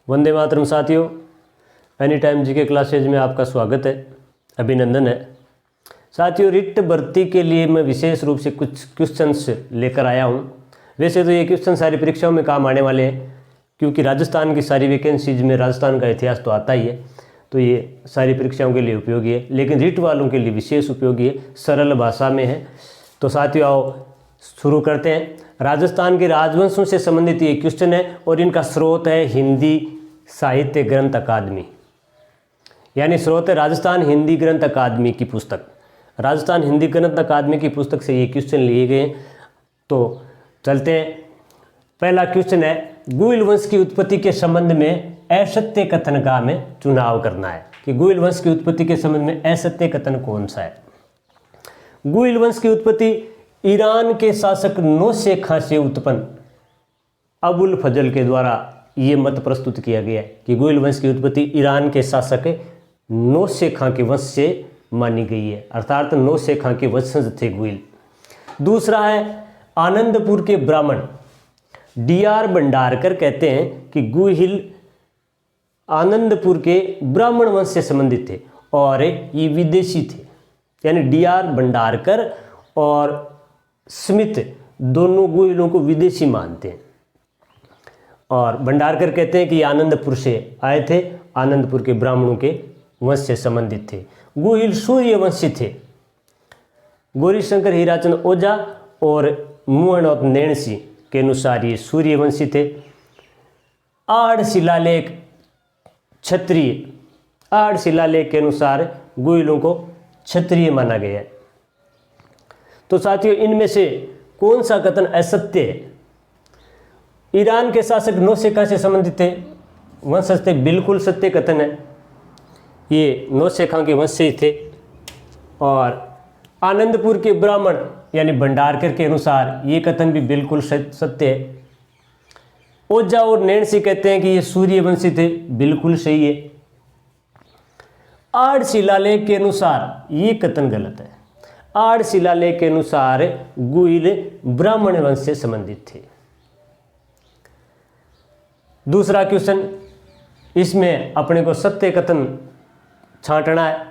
वंदे मातरम साथियों, any time GK classes में आपका स्वागत है, अभिनंदन है। साथियों, रिट भर्ती के लिए मैं विशेष रूप से कुछ क्वेश्चंस लेकर आया हूँ। वैसे तो ये क्वेश्चन सारी परीक्षाओं में काम आने वाले हैं, क्योंकि राजस्थान की सारी वैकेंसीज में राजस्थान का इतिहास तो आता ही है, तो ये सारी परीक्षाओं के लिए उपयोगी है। लेकिन रिट वालों के लिए विशेष उपयोगी है, सरल भाषा में है। तो साथियों आओ शुरू करते हैं। राजस्थान के राजवंशों से संबंधित ये क्वेश्चन है और इनका स्रोत है हिंदी साहित्य ग्रंथ अकादमी, यानी स्रोत है राजस्थान हिंदी ग्रंथ अकादमी की पुस्तक। राजस्थान हिंदी ग्रंथ अकादमी की पुस्तक से ये क्वेश्चन लिए गए। तो चलते हैं। पहला क्वेश्चन है, गुहिल वंश की उत्पत्ति के संबंध में असत्य कथन का हमें चुनाव करना है कि गुहिल वंश की उत्पत्ति के संबंध में असत्य कथन कौन सा है। गुहिल वंश की उत्पत्ति ईरान के शासक नौशेखा से उत्पन्न अबुल फजल के द्वारा ये मत प्रस्तुत किया गया है कि गुहिल वंश की उत्पत्ति ईरान के शासक नौशेखा के वंश से मानी गई है, अर्थात नौशेखा के वंशज थे गुहिल। दूसरा है, आनंदपुर के ब्राह्मण D.R. भंडारकर कहते हैं कि गुहिल आनंदपुर के ब्राह्मण वंश से संबंधित थे और ये विदेशी थे, यानी D.R. भंडारकर और स्मिथ दोनों गुहिलों को विदेशी मानते हैं। और भंडारकर कहते हैं कि आनंदपुर से आए थे, आनंदपुर के ब्राह्मणों के वंश से संबंधित थे। गुहिल सूर्यवंशी थे। गौरीशंकर हीराचंद ओझा और मोहन और नैणसी के अनुसार ये सूर्यवंशी थे। आड़ शिलालेख क्षत्रिय, आड़ शिलालेख के अनुसार गुहिलों को क्षत्रिय माना गया है। तो साथियों, इनमें से कौन सा कथन असत्य है? ईरान के शासक नौशेखा से संबंधित थे, वंशज थे, बिल्कुल सत्य कथन है। ये नौशेखा के वंश से थे। और आनंदपुर के ब्राह्मण यानी भंडारकर के अनुसार ये कथन भी बिल्कुल सत्य है। ओझा और नैणसी कहते हैं कि ये सूर्यवंशी थे, बिल्कुल सही है। आड़ शिलालेख के अनुसार ये कथन गलत है। आड़ शिलालेख के अनुसार गुहिल ब्राह्मण वंश से संबंधित थे। दूसरा क्वेश्चन, इसमें अपने को सत्य कथन छांटना है।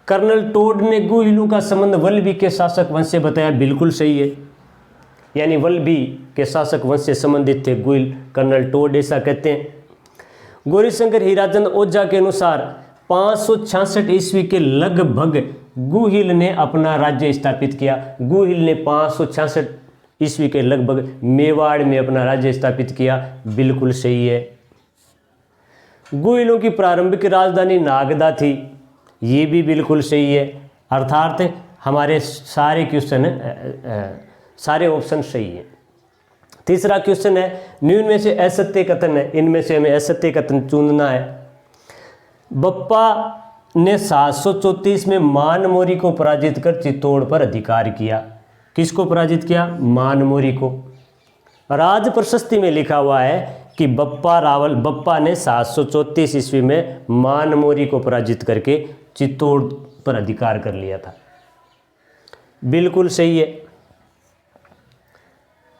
कर्नल टोड ने गुहिलों का संबंध वल्लभी के शासक वंश से बताया, बिल्कुल सही है, यानी वल्लभी के शासक वंश से संबंधित थे गुहिल। कर्नल टोड ऐसा कहते हैं। गौरीशंकर हीराचंद ओझा के अनुसार 566 ईस्वी के लगभग गुहिल ने अपना राज्य स्थापित किया। गुहिल ने 566 ईस्वी के लगभग मेवाड़ में अपना राज्य स्थापित किया, बिल्कुल सही है। गुहिलों की प्रारंभिक राजधानी नागदा थी, ये भी बिल्कुल सही है। अर्थात हमारे सारे क्वेश्चन सारे ऑप्शन सही है। तीसरा क्वेश्चन है, निम्न में से असत्य कथन है, इनमें से हमें असत्य कथन चुनना है। बप्पा ने 734 में मानमोरी को पराजित कर चित्तौड़ पर अधिकार किया। किसको पराजित किया? मानमोरी को। राज प्रशस्ति में लिखा हुआ है कि बप्पा ने 734 ईस्वी में मानमोरी को पराजित करके चित्तौड़ पर अधिकार कर लिया था, बिल्कुल सही है।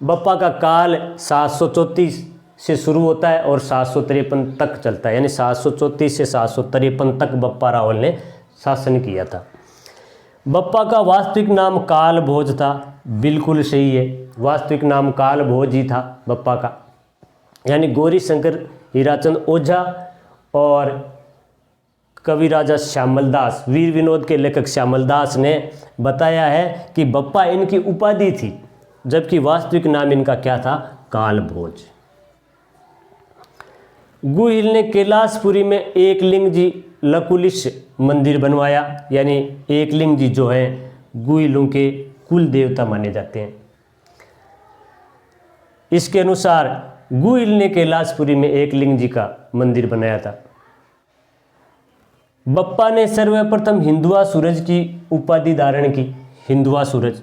बप्पा का काल 734 से शुरू होता है और 753 तक चलता है, यानी 734 से 753 तक बप्पा रावल ने शासन किया था। बप्पा का वास्तविक नाम काल भोज था, बिल्कुल सही है, वास्तविक नाम काल भोज ही था बप्पा का। यानी गौरीशंकर हीराचंद ओझा और कवि राजा श्यामल दास, वीर विनोद के लेखक श्यामल दास ने बताया है कि बप्पा इनकी उपाधि थी, जबकि वास्तविक नाम इनका क्या था? काल भोज। गुहिल ने कैलाशपुरी में एकलिंग जी लकुलिश मंदिर बनवाया, यानी एकलिंग जी जो है गुहिलों के कुल देवता माने जाते हैं। इसके अनुसार गुहिल ने कैलाशपुरी में एकलिंग जी का मंदिर बनाया था। बप्पा ने सर्वप्रथम हिंदुआ सूरज की उपाधि धारण की, हिंदुआ सूरज।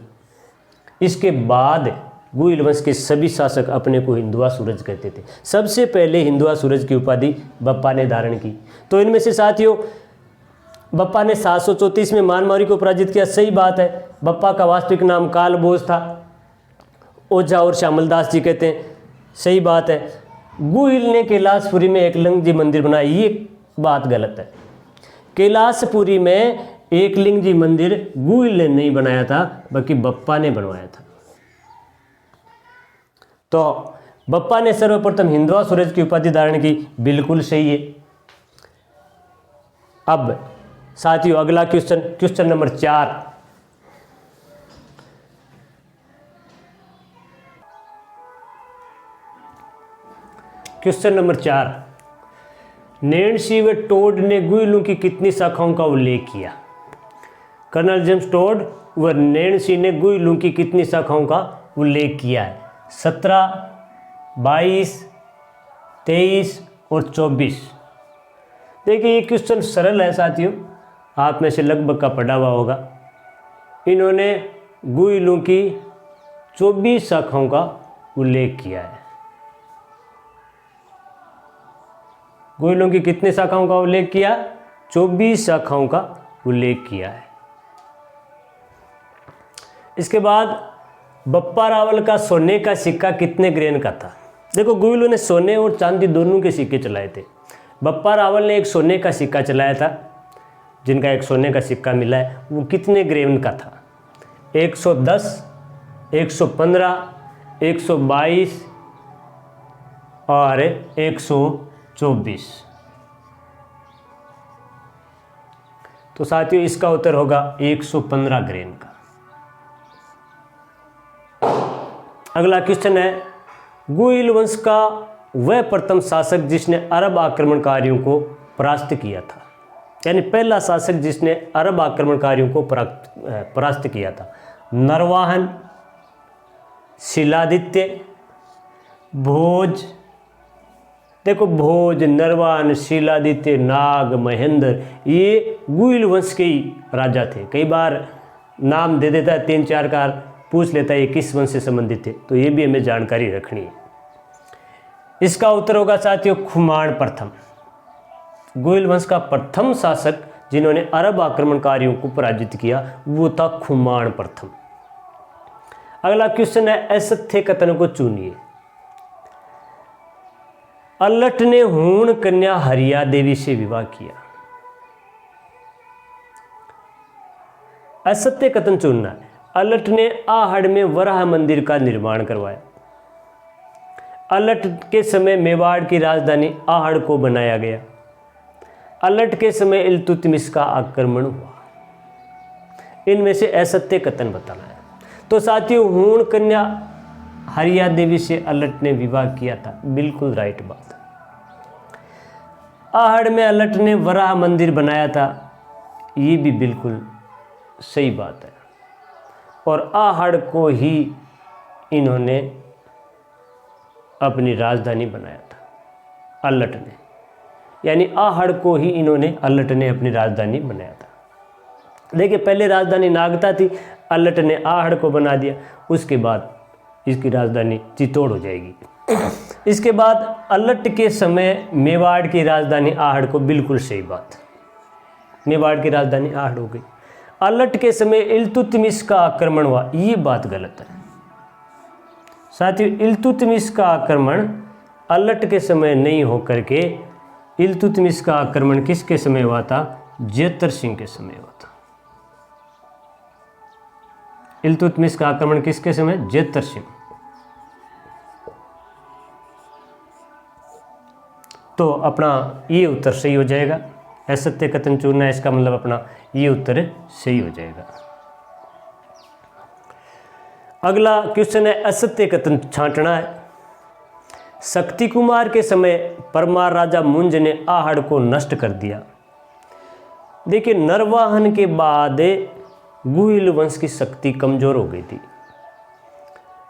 इसके बाद गुहिल वंश के सभी शासक अपने को हिंदुआ सूरज कहते थे। सबसे पहले हिंदुआ सूरज की उपाधि बप्पा ने धारण की। तो इनमें से साथियों, बप्पा ने 734 में मानमोरी को पराजित किया, सही बात है। बप्पा का वास्तविक नाम काल भोज था, ओझा और श्यामल दास जी कहते हैं, सही बात है। गुहिल ने कैलाशपुरी में एकलिंग जी मंदिर बनाया, ये बात गलत है। कैलाशपुरी में एकलिंग जी मंदिर गुहिल ने नहीं बनाया था, बल्कि बप्पा ने बनवाया था। तो बप्पा ने सर्वप्रथम हिंदवा सूरज की उपाधि धारण की, बिल्कुल सही है। अब साथियों अगला question, question number 4। Question number 4, Nancy व टोड ने गुहिलों की कितनी शाखाओं का उल्लेख किया? कर्नल जेम्स टोड व नैन्सी ने गुहिलों की कितनी शाखाओं का उल्लेख किया है? 17, 22, 23 और 24। देखिए ये क्वेश्चन सरल है साथियों, आप में से लगभग का पढ़ा हुआ होगा। इन्होंने गुहिलों की 24 शाखाओं का उल्लेख किया है। गुहिलों की कितनी शाखाओं का उल्लेख किया? 24 शाखाओं का उल्लेख किया है। इसके बाद बप्पा रावल का सोने का सिक्का कितने ग्रेन का था? देखो गुहिलों ने सोने और चांदी दोनों के सिक्के चलाए थे। बप्पा रावल ने एक सोने का सिक्का चलाया था, जिनका एक सोने का सिक्का मिला है, वो कितने ग्रेन का था? 110, 115, 122 और 124। तो साथियों इसका उत्तर होगा 115 ग्रेन का। अगला क्वेश्चन है, गुहिल वंश का वह प्रथम शासक जिसने अरब आक्रमणकारियों को परास्त किया था, यानी पहला शासक जिसने अरब आक्रमणकारियों को परास्त किया था? नरवाहन, शिलादित्य, भोज। देखो भोज, नरवाहन, शिलादित्य, नाग, महेंद्र, ये गुहिल वंश के ही राजा थे। कई बार नाम दे देता है, 3-4 कार पूछ लेता है ये किस वंश से संबंधित थे, तो ये भी हमें जानकारी रखनी है। इसका उत्तर होगा साथियों खुमान प्रथम। गुहिल वंश का प्रथम शासक जिन्होंने अरब आक्रमणकारियों को पराजित किया वो था खुमान प्रथम। अगला क्वेश्चन है, असत्य कथन को चुनिए। अल्लट ने हूण कन्या हरिया देवी से विवाह किया। असत्य कथन चुनना है। अल्लट ने आहड़ में वराह मंदिर का निर्माण करवाया। अल्लट के समय मेवाड़ की राजधानी आहड़ को बनाया गया। अल्लट के समय इल्तुतमिश का आक्रमण हुआ। इनमें से असत्य कथन बताना है। तो साथियों हूण कन्या हरिया देवी से अल्लट ने विवाह किया था, बिल्कुल राइट बात। आहड़ में अल्लट ने वराह मंदिर बनाया था, ये भी बिल्कुल सही बात है। और आहड़ को ही इन्होंने अपनी राजधानी बनाया था अल्लट ने, यानी आहड़ को ही इन्होंने अल्लट ने अपनी राजधानी बनाया था। देखिए पहले राजधानी नागता थी, अल्लट ने आहड़ को बना दिया, उसके बाद इसकी राजधानी चित्तौड़ हो जाएगी। इसके बाद अल्लट के समय मेवाड़ की राजधानी आहड़ को, बिल्कुल सही बात, मेवाड़ की राजधानी आहड़ हो गई। अल्लट के समय इल्तुतमिश का आक्रमण हुआ, ये बात गलत है साथियों। इल्तुतमिश का आक्रमण अल्लट के समय नहीं होकर के इल्तुतमिश का आक्रमण किसके समय हुआ था? जेतर सिंह के समय हुआ था। इल्तुतमिश का आक्रमण किसके समय? जेतर सिंह। तो अपना ये उत्तर सही हो जाएगा। असत्य कथन चुनना है, इसका मतलब अपना ये उत्तर सही हो जाएगा। अगला क्वेश्चन है, असत्य कथन छांटना है। शक्ति कुमार के समय परमार राजा मुंज ने आहड़ को नष्ट कर दिया। देखिए नरवाहन के बाद गुहिल वंश की शक्ति कमजोर हो गई थी।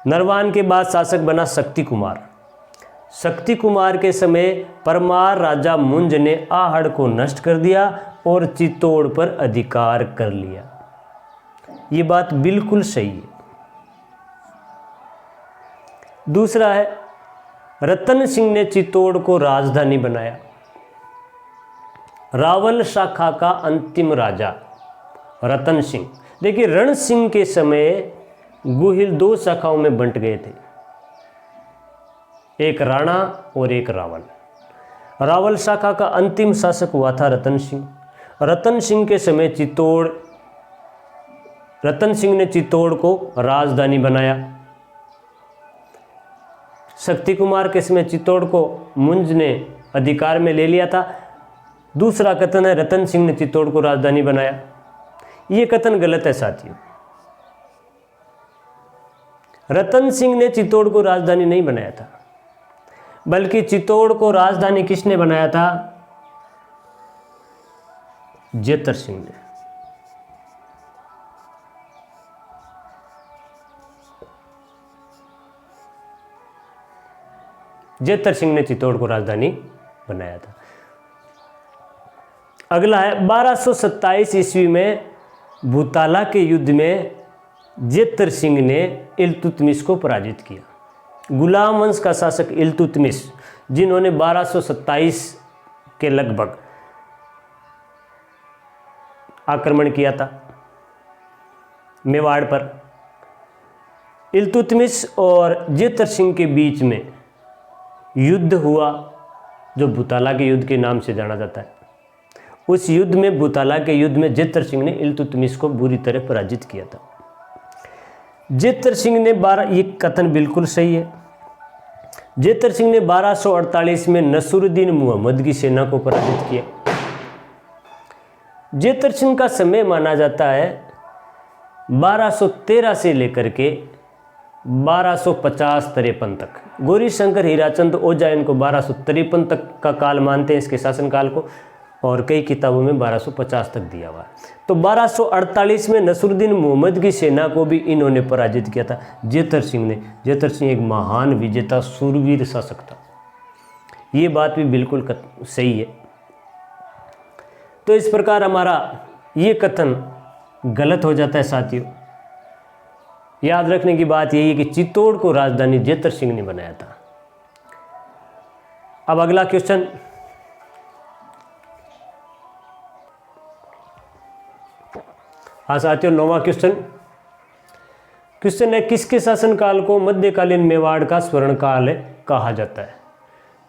नरवाहन के बाद शासक बना शक्ति कुमार। शक्ति कुमार के समय परमार राजा मुंज ने आहड़ को नष्ट कर दिया और चित्तौड़ पर अधिकार कर लिया। ये बात बिल्कुल सही है। दूसरा है, रतन सिंह ने चित्तौड़ को राजधानी बनाया। रावल शाखा का अंतिम राजा रतन सिंह। देखिए रण सिंह के समय गुहिल 2 शाखाओं में बंट गए थे। एक राणा और एक रावल। रावल शाखा का अंतिम शासक हुआ था रतन सिंह। रतन सिंह के समय रतन सिंह ने चित्तौड़ को राजधानी बनाया। शक्ति कुमार के समय चित्तौड़ को मुंज ने अधिकार में ले लिया था। दूसरा कथन है रतन सिंह ने चित्तौड़ को राजधानी बनाया। ये कथन गलत है साथियों। रतन सिंह ने चित्तौड़ को राजधानी नहीं बनाया था, बल्कि चित्तौड़ को राजधानी किसने बनाया था? जेतर सिंह ने। जेतर सिंह ने चित्तौड़ को राजधानी बनाया था। अगला है 1227 ईस्वी में भूताला के युद्ध में जेतर सिंह ने इल्तुतमिश को पराजित किया। गुलाम वंश का शासक इल्तुतमिश, जिन्होंने 1227 के लगभग आक्रमण किया था मेवाड़ पर। इल्तुतमिश और जेतर सिंह के बीच में युद्ध हुआ, जो भूताला के युद्ध के नाम से जाना जाता है। उस युद्ध में, भूताला के युद्ध में, जेतर सिंह ने इल्तुतमिश को बुरी तरह पराजित किया था। जेतर सिंह ने ये कथन बिल्कुल सही है। जेतर सिंह ने 1248 में नसरुद्दीन मुहम्मद की सेना को पराजित किया। जेतर सिंह का समय माना जाता है 1213 से लेकर के 1250-53 तक। गौरी शंकर हीराचंद ओझा इनको 1253 तक का काल मानते हैं, इसके शासनकाल को, और कई किताबों में 1250 तक दिया हुआ है। तो 1248 में नसरुद्दीन मुहम्मद की सेना को भी इन्होंने पराजित किया था जेतर सिंह ने। जेतर सिंह एक महान विजेता सूरवीर शासक था। ये बात भी बिल्कुल सही है। तो इस प्रकार हमारा ये कथन गलत हो जाता है साथियों। याद रखने की बात यही है कि चित्तौड़ को राजधानी जेतर सिंह ने बनाया था। अब अगला क्वेश्चन, हाँ साथियों, 9वां क्वेश्चन है, किसके शासनकाल को मध्यकालीन मेवाड़ का स्वर्णकाल कहा जाता है?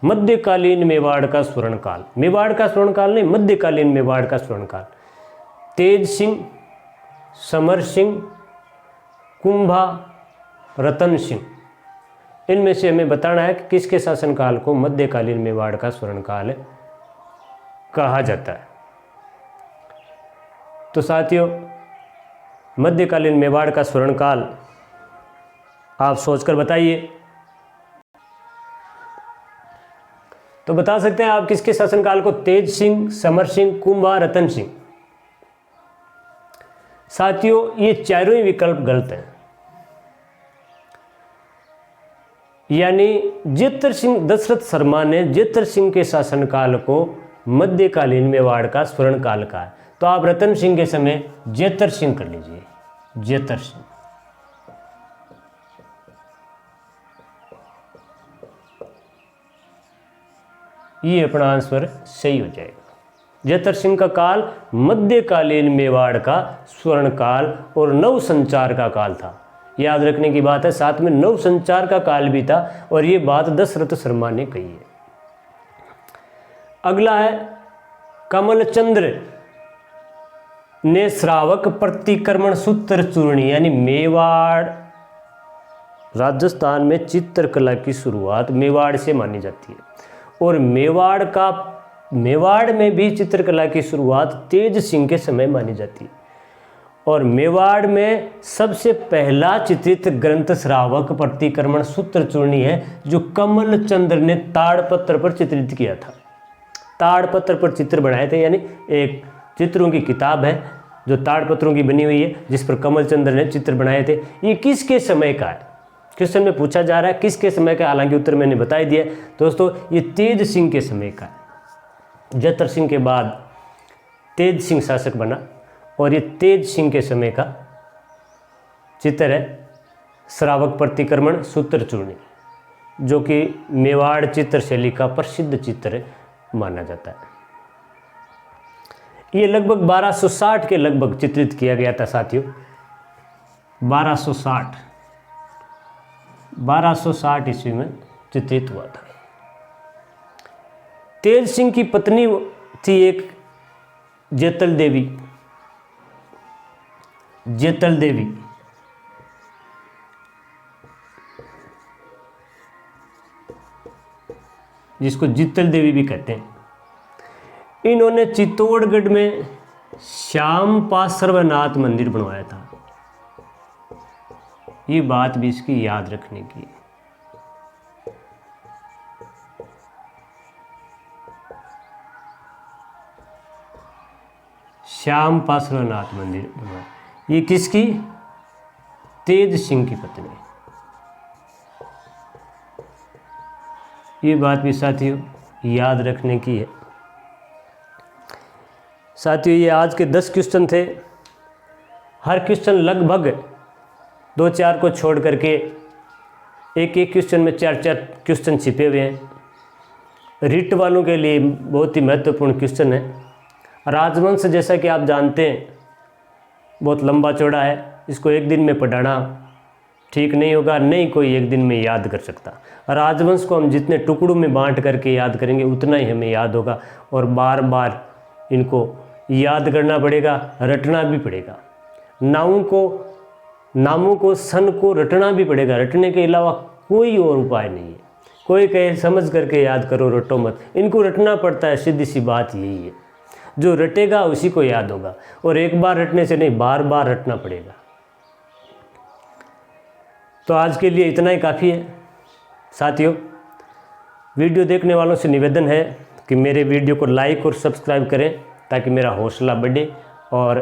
मध्यकालीन मेवाड़ का स्वर्णकाल, मेवाड़ का स्वर्णकाल नहीं, मध्यकालीन मेवाड़ का स्वर्णकाल। तेज सिंह, समर सिंह, कुंभा, रतन सिंह, इनमें से हमें बताना है कि किसके शासनकाल को मध्यकालीन मेवाड़ का स्वर्णकाल कहा जाता है। तो साथियों, मध्यकालीन मेवाड़ का स्वर्णकाल आप सोचकर बताइए। तो बता सकते हैं आप किसके शासनकाल को? तेज सिंह, समर सिंह, कुंभा, रतन सिंह। साथियों, ये चारों ही विकल्प गलत हैं। यानी जेतर सिंह, दशरथ शर्मा ने जेतर सिंह के शासनकाल को मध्यकालीन मेवाड़ का स्वर्णकाल कहा है। तो आप रतन सिंह के समय जेतर सिंह कर लीजिए, जेतर सिंह। ये अपना आंसर सही हो जाएगा। जेतर सिंह का काल मध्यकालीन मेवाड़ का स्वर्णकाल और नव संचार का काल था। याद रखने की बात है, साथ में नव संचार का काल भी था, और ये बात दशरथ शर्मा ने कही है। अगला है, कमलचंद्र ने श्रावक प्रतिक्रमण सूत्र चूर्णी, यानी मेवाड़, राजस्थान में चित्रकला की शुरुआत मेवाड़ से मानी जाती है। और मेवाड़ में भी चित्रकला की शुरुआत तेज सिंह के समय मानी जाती है। और मेवाड़ में सबसे पहला चित्रित ग्रंथ श्रावक प्रतिक्रमण सूत्र चूर्णी है, जो कमलचंद्र ने ताड़पत्र पर चित्रित किया था। ताड़पत्र पर चित्र बनाए थे, यानी एक चित्रों की किताब है जो ताड़पत्रों की बनी हुई है, जिस पर कमलचंद्र ने चित्र बनाए थे। ये किसके समय का है? क्वेश्चन में पूछा जा रहा है किसके समय का, हालांकि उत्तर मैंने बता ही दिया दोस्तों, ये तेज सिंह के समय का है। जेतर सिंह के बाद तेज सिंह शासक बना, और ये तेज सिंह के समय का चित्र है श्रावक प्रतिक्रमण सूत्र चूर्णी, जो कि मेवाड़ चित्र शैली का प्रसिद्ध चित्र माना जाता है। ये लगभग 1260 के लगभग चित्रित किया गया था साथियों। 1260 ईस्वी में चित्रित हुआ था। तेज सिंह की पत्नी थी एक जेतल देवी, जेतल देवी। जिसको जितल देवी भी कहते हैं। इन्होंने चित्तौड़गढ़ में श्याम पार्श्वनाथ मंदिर बनवाया था। ये बात भी इसकी याद रखने की है। श्याम पार्श्वनाथ मंदिर बनवाया। ये किसकी? तेज सिंह की पत्नी। ये बात भी साथियों याद रखने की है। साथियों ये आज के 10 क्वेश्चन थे। हर क्वेश्चन लगभग 2-4 को छोड़ करके एक क्वेश्चन में 4-4 क्वेश्चन छिपे हुए हैं। रिट वालों के लिए बहुत ही महत्वपूर्ण क्वेश्चन है। राजवंश जैसा कि आप जानते हैं बहुत लंबा चौड़ा है, इसको एक दिन में पढ़ाना ठीक नहीं होगा, नहीं कोई एक दिन में याद कर सकता। राजवंश को हम जितने टुकड़ों में बांट करके याद करेंगे उतना ही हमें याद होगा, और बार बार इनको याद करना पड़ेगा, रटना भी पड़ेगा। नामों को सन को रटना भी पड़ेगा। रटने के अलावा कोई और उपाय नहीं है। कोई कहे समझ करके याद करो, रटो मत, इनको रटना पड़ता है। सीधी सी बात यही है। जो रटेगा उसी को याद होगा, और एक बार रटने से नहीं, बार बार रटना पड़ेगा। तो आज के लिए इतना ही काफ़ी है। साथियों वीडियो देखने वालों से निवेदन है कि मेरे वीडियो को लाइक और सब्सक्राइब करें ताकि मेरा हौसला बढ़े और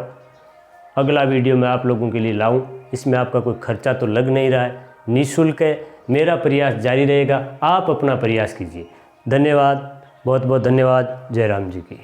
अगला वीडियो मैं आप लोगों के लिए लाऊं। इसमें आपका कोई खर्चा तो लग नहीं रहा है, निःशुल्क है। मेरा प्रयास जारी रहेगा, आप अपना प्रयास कीजिए। धन्यवाद, बहुत बहुत धन्यवाद। जय राम जी की।